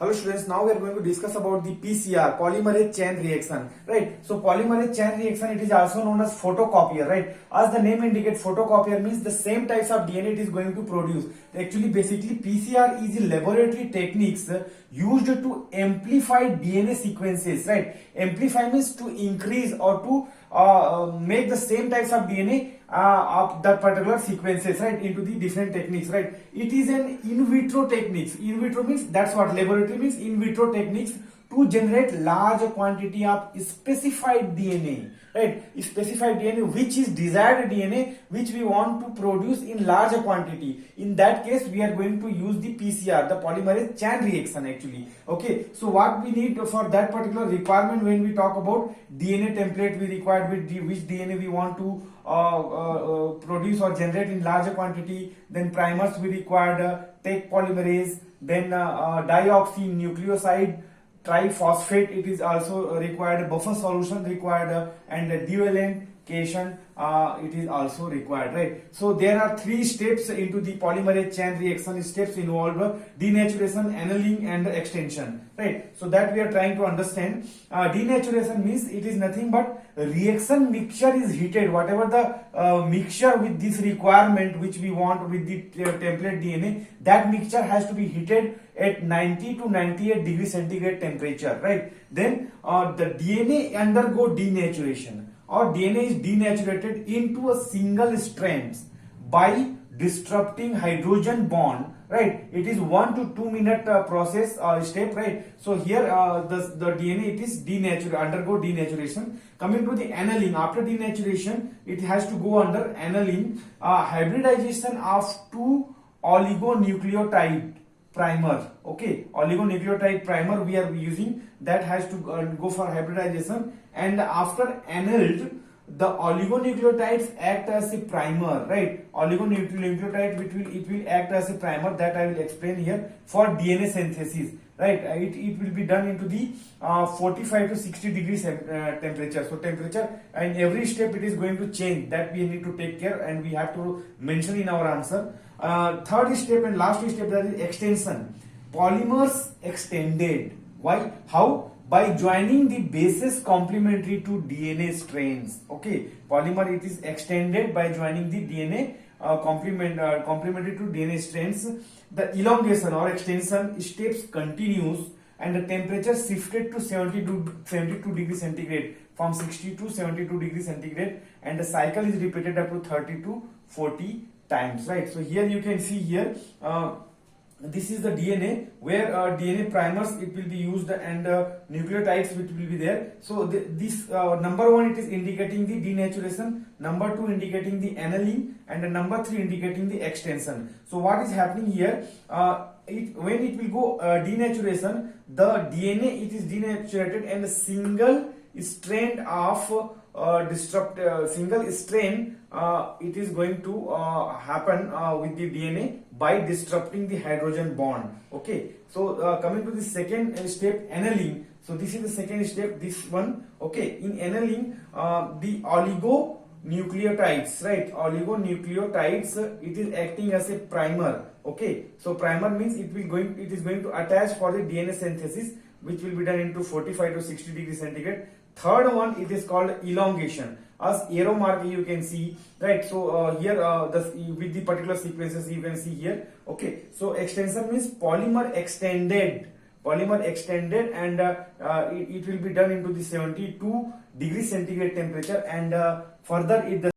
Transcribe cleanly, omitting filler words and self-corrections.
Hello students, now we are going to discuss about the PCR, polymerase chain reaction, right? So polymerase chain reaction, it is also known as photocopier, right? As the name indicates, photocopier means the same types of DNA it is going to produce. Actually, basically PCR is the laboratory techniques used to amplify DNA sequences, right? Amplify means to increase or to make the same types of DNA of that particular sequences, right, into the different techniques, right? It is an in vitro techniques. In vitro means that's what laboratory means. In vitro techniques to generate large quantity of specified DNA, right? Specified DNA which is desired DNA which we want to produce in larger quantity. In that case, we are going to use the PCR, the polymerase chain reaction actually. Okay, so what we need for that particular requirement when we talk about DNA template we required with which DNA we want to produce or generate in larger quantity, then primers we required, take polymerase, then dioxynucleoside triphosphate it is also required, buffer solution required, and divalent cation it is also required, right? So there are three steps into the polymerase chain reaction. Steps involve denaturation, annealing, and extension, right? So that we are trying to understand. Denaturation means it is nothing but reaction mixture is heated. Whatever the mixture with this requirement which we want with the template DNA, that mixture has to be heated at 90 to 98 degrees centigrade temperature, right? Then the DNA undergo denaturation, or DNA is denaturated into a single strand by disrupting hydrogen bond, right? It is 1 to 2 minute process step, right? So here the DNA it is undergo denaturation. Coming to the annealing, after denaturation it has to go under annealing, hybridization of two oligonucleotide primer. Okay, oligonucleotide primer we are using, that has to go for hybridization, and after annealed the oligonucleotides act as a primer, right? Oligonucleotide it will act as a primer, that I will explain here, for DNA synthesis, right? It will be done into the 45 to 60 degrees temperature. So temperature and every step it is going to change, that we need to take care and we have to mention in our answer. Third step and last step, that is extension. Polymers extended. Why? How? By joining the bases complementary to DNA strands. Okay, polymer it is extended by joining the DNA complementary to DNA strands. The elongation or extension steps continues and the temperature shifted to 72 degrees centigrade, from 60 to 72 degrees centigrade, and the cycle is repeated up to 30 to 40 times, right? So here you can see here this is the DNA where DNA primers it will be used and nucleotides which will be there. So this number 1 it is indicating the denaturation, number 2 indicating the annealing, and number 3 indicating the extension. So what is happening here, when it will go denaturation, the DNA it is denaturated and a single strand of single strain it is going to happen with the DNA by disrupting the hydrogen bond. Okay, so coming to the second step, annealing. So this is the second step, this one. Okay, in annealing the oligonucleotides, right? Oligonucleotides it is acting as a primer. Okay, so primer means it is going to attach for the DNA synthesis which will be done into 45 to 60 degrees centigrade. Third one it is called elongation, as arrow mark you can see, right? So here with the particular sequences you can see here. Okay, so extension means polymer extended, and it will be done into the 72 degrees centigrade temperature, and further it